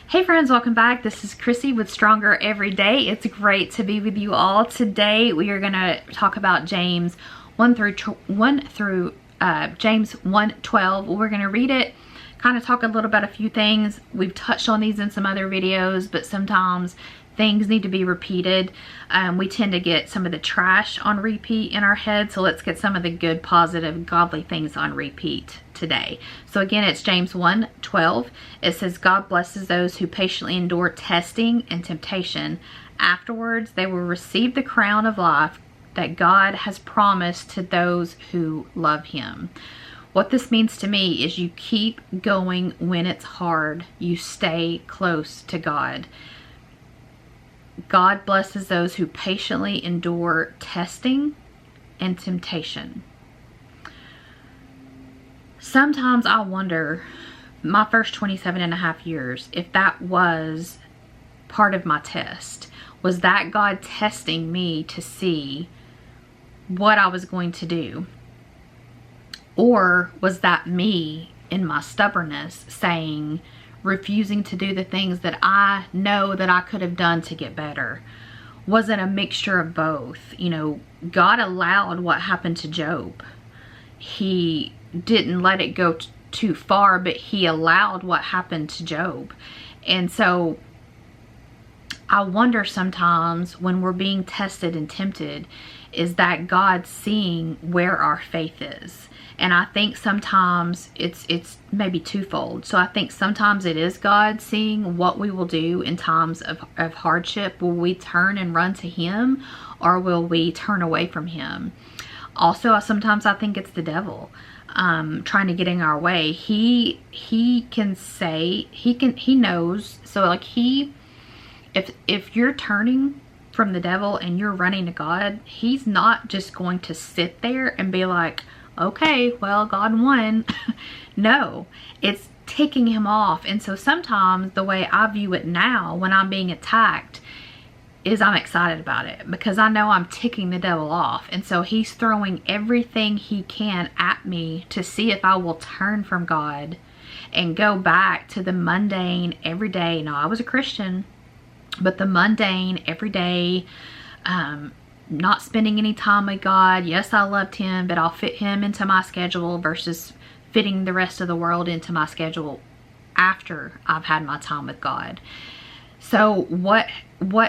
Hey friends, welcome back. This is Chrissy with Stronger Every Day. It's great to be with you all. Today we are going to talk about James 1 through James 1:12. We're going to read it, kind of talk a little about a few things. We've touched on these in some other videos, but sometimes things need to be repeated. We tend to get some of the trash on repeat in our head, so let's get some of the good, positive, godly things on repeat today. So again, it's James 1:12. It says, God blesses those who patiently endure testing and temptation. Afterwards, they will receive the crown of life that God has promised to those who love him. What this means to me is you keep going when it's hard. You stay close to God. God blesses those who patiently endure testing and temptation. Sometimes I wonder, my first 27 and a half years, if that was part of my test. Was that God testing me to see what I was going to do? Or was that me in my stubbornness saying, refusing to do the things that I know that I could have done to get better? Was it a mixture of both? You know, God allowed what happened to Job. He didn't let it go too far, but he allowed what happened to Job. And so I wonder sometimes when we're being tested and tempted, is that God seeing where our faith is? And I think sometimes it's maybe twofold. So I think sometimes it is God seeing what we will do in times of hardship. Will we turn and run to him, or will we turn away from him? Also, sometimes I think it's the devil trying to get in our way. He can say, he knows. So like if you're turning from the devil and you're running to God, he's not just going to sit there and be like, okay, well, God won. No, it's ticking him off. And so sometimes the way I view it now when I'm being attacked is I'm excited about it, because I know I'm ticking the devil off. And so he's throwing everything he can at me to see if I will turn from God and go back to the mundane, everyday. Now, I was a Christian, but the mundane, everyday, not spending any time with God. Yes, I loved him, but I'll fit him into my schedule versus fitting the rest of the world into my schedule after I've had my time with God. So what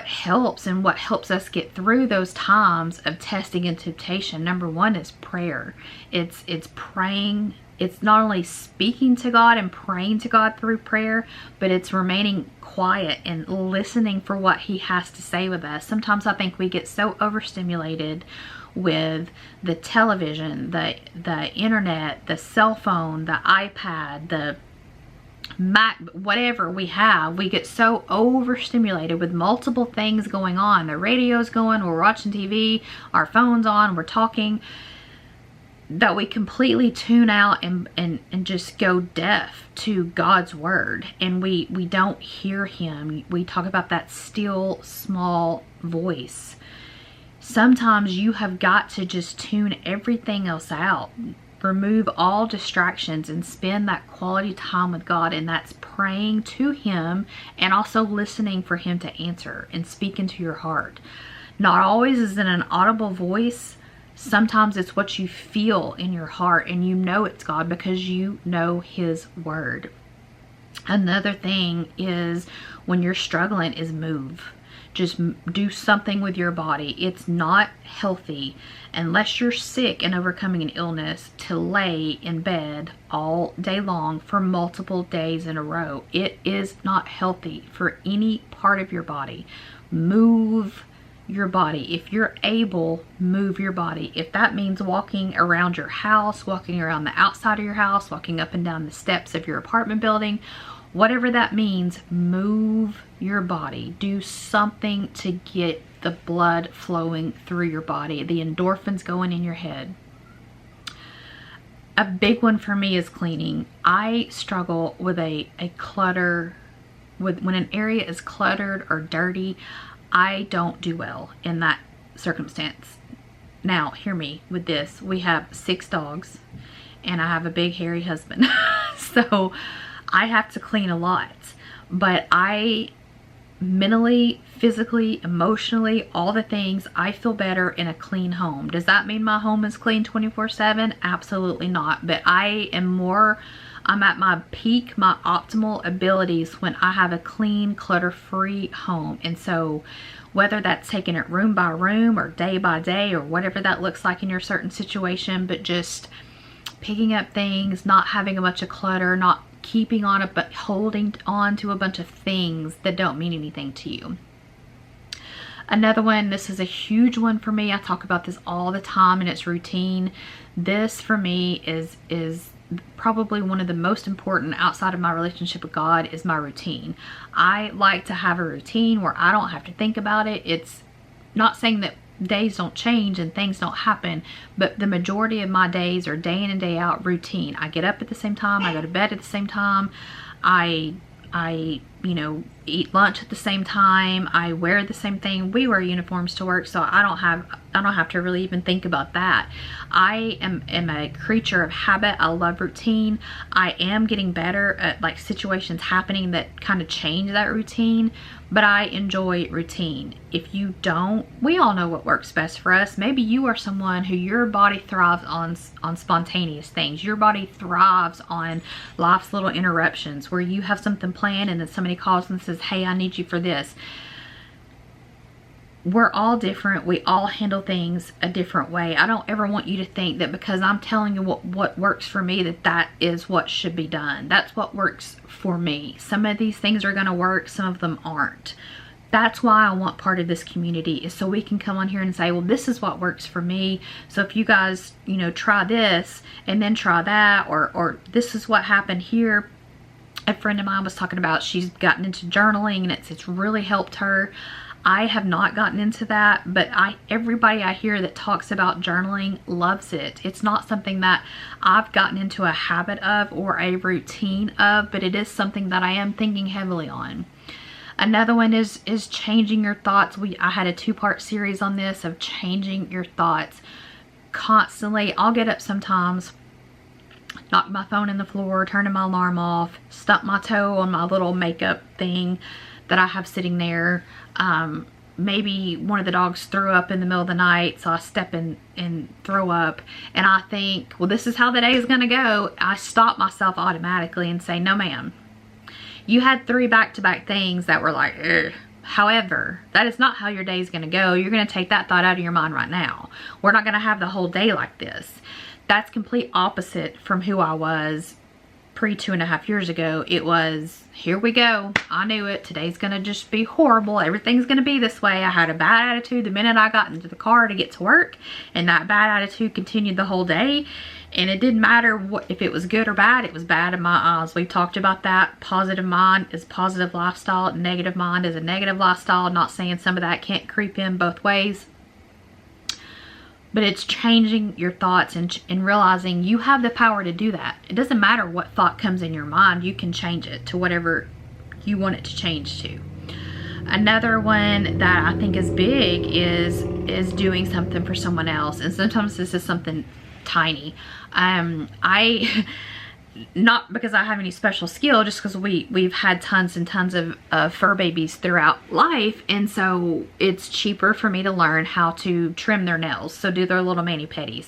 helps, and what helps us get through those times of testing and temptation, number one, is prayer. It's praying. It's not only speaking to God and praying to God through prayer, but it's remaining quiet and listening for what he has to say with us. Sometimes I think we get so overstimulated with the television, the internet, the cell phone, the iPad, the Mac, whatever we have. We get so overstimulated with multiple things going on. The radio's going, we're watching TV, our phone's on, we're talking, that we completely tune out and just go deaf to God's word, and we don't hear him. We talk about that still small voice. Sometimes you have got to just tune everything else out, remove all distractions, and spend that quality time with God. And that's praying to him and also listening for him to answer and speak into your heart. Not always is it an audible voice. Sometimes it's what you feel in your heart, and you know it's God because you know his word. Another thing is, when you're struggling, is move. Just do something with your body. It's not healthy, unless you're sick and overcoming an illness, to lay in bed all day long for multiple days in a row. It is not healthy for any part of your body. Move your body. If you're able, move your body. If that means walking around your house, walking around the outside of your house, walking up and down the steps of your apartment building, whatever that means, move your body. Do something to get the blood flowing through your body, the endorphins going in your head. A big one for me is cleaning. I struggle with a clutter, when an area is cluttered or dirty. I don't do well in that circumstance. Now, hear me with this. We have 6 dogs, and I have a big hairy husband. So I have to clean a lot. but I mentally, physically, emotionally, all the things, I feel better in a clean home. Does that mean my home is clean 24/7? Absolutely not. But I'm at my peak, my optimal abilities when I have a clean, clutter-free home. And so whether that's taking it room by room or day by day or whatever that looks like in your certain situation, but just picking up things, not having a bunch of clutter, not keeping on but holding on to a bunch of things that don't mean anything to you. Another one, this is a huge one for me. I talk about this all the time, and it's routine. This for me is probably one of the most important outside of my relationship with God is my routine. I like to have a routine where I don't have to think about it. It's not saying that days don't change and things don't happen, but the majority of my days are day in and day out routine. I get up at the same time, I go to bed at the same time, I you know, eat lunch at the same time, I wear the same thing. We wear uniforms to work, so I don't have to really even think about that. I am a creature of habit. I love routine. I am getting better at like situations happening that kind of change that routine, but I enjoy routine. If you don't, we all know what works best for us. Maybe you are someone who your body thrives on spontaneous things. Your body thrives on life's little interruptions where you have something planned and then somebody calls and says, hey, I need you for this. We're all different. We all handle things a different way. I don't ever want you to think that because I'm telling you what works for me, that is what should be done. That's what works for me. Some of these things are going to work, some of them aren't. That's why I want part of this community, is so we can come on here and say, well, this is what works for me. So if you guys, you know, try this and then try that, or this is what happened here. A friend of mine was talking about, she's gotten into journaling and it's really helped her. I have not gotten into that, but everybody I hear that talks about journaling loves it. It's not something that I've gotten into a habit of or a routine of, but it is something that I am thinking heavily on. Another one is changing your thoughts. I had a 2-part series on this of changing your thoughts constantly. I'll get up sometimes, knock my phone in the floor, turning my alarm off, stump my toe on my little makeup thing that I have sitting there. Maybe one of the dogs threw up in the middle of the night, so I step in and throw up, and I think, well, this is how the day is going to go. I stop myself automatically and say, no ma'am, you had 3 back-to-back things that were like, ugh. However, that is not how your day is going to go. You're going to take that thought out of your mind right now. We're not going to have the whole day like this. That's complete opposite from who I was pre 2.5 years ago. It was, here we go. I knew it. Today's going to just be horrible. Everything's going to be this way. I had a bad attitude the minute I got into the car to get to work, and that bad attitude continued the whole day. And it didn't matter if it was good or bad. It was bad in my eyes. We talked about that. Positive mind is positive lifestyle. Negative mind is a negative lifestyle. I'm not saying some of that can't creep in both ways. But it's changing your thoughts and realizing you have the power to do that. It doesn't matter what thought comes in your mind. You can change it to whatever you want it to change to. Another one that I think is big is doing something for someone else. And sometimes this is something tiny. Not because I have any special skill, just because we've had tons and tons of fur babies throughout life, and so it's cheaper for me to learn how to trim their nails, so do their little mani-pedis.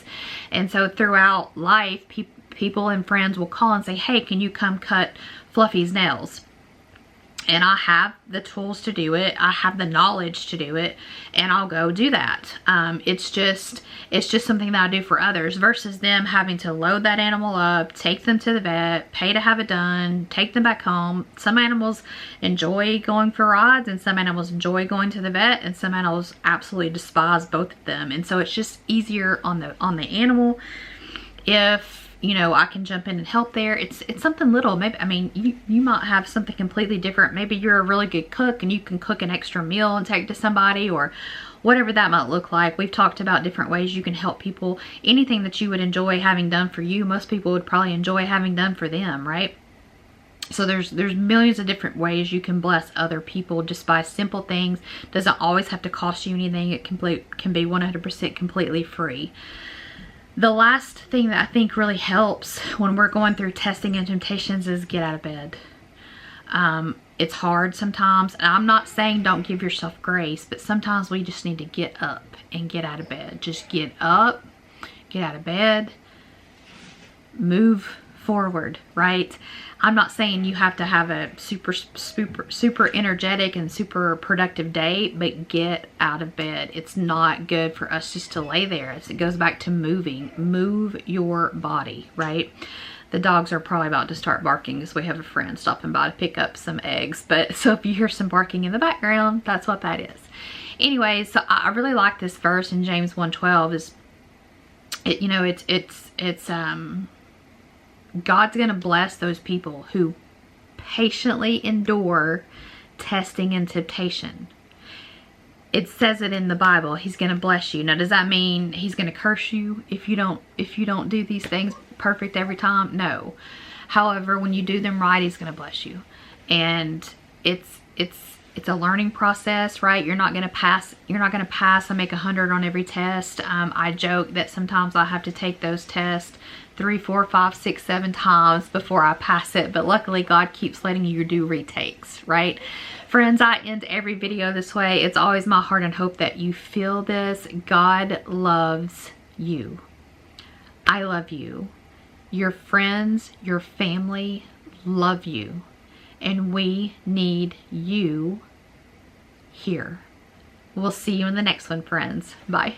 And so throughout life, people and friends will call and say, hey, can you come cut Fluffy's nails? And I have the tools to do it. I have the knowledge to do it, and I'll go do that. It's just something that I do for others versus them having to load that animal up, take them to the vet, pay to have it done, take them back home. Some animals enjoy going for rides, and some animals enjoy going to the vet, and some animals absolutely despise both of them. And so it's just easier on the animal if, you know, I can jump in and help there. It's something little. Maybe, I mean, you might have something completely different. Maybe you're a really good cook and you can cook an extra meal and take to somebody, or whatever that might look like. We've talked about different ways you can help people. Anything that you would enjoy having done for you, most people would probably enjoy having done for them, right? So there's millions of different ways you can bless other people just by simple things. Doesn't always have to cost you anything. It can be 100% completely free. The last thing that I think really helps when we're going through testing and temptations is get out of bed. It's hard sometimes, and I'm not saying don't give yourself grace, but sometimes we just need to get up and get out of bed. Just get up, get out of bed, move forward, right? I'm not saying you have to have a super energetic and super productive day, but get out of bed. It's not good for us just to lay there. It goes back to moving. Move your body, right? The dogs are probably about to start barking because we have a friend stopping by to pick up some eggs. But so if you hear some barking in the background, that's what that is. Anyway, so I really like this verse in James 1:12. Is it, you know, it's God's gonna bless those people who patiently endure testing and temptation. It says it in the Bible. He's gonna bless you. Now, does that mean he's gonna curse you if you don't do these things perfect every time? No. However, when you do them right, he's gonna bless you. And it's a learning process, right? You're not gonna pass and make 100 on every test. I joke that sometimes I have to take those tests 3, 4, 5, 6, 7 times before I pass it, but luckily God keeps letting you do retakes, right? Friends, I end every video this way. It's always my heart and hope that you feel this. God loves you. I love you. Your friends, your family love you. And we need you here. We'll see you in the next one, friends. Bye.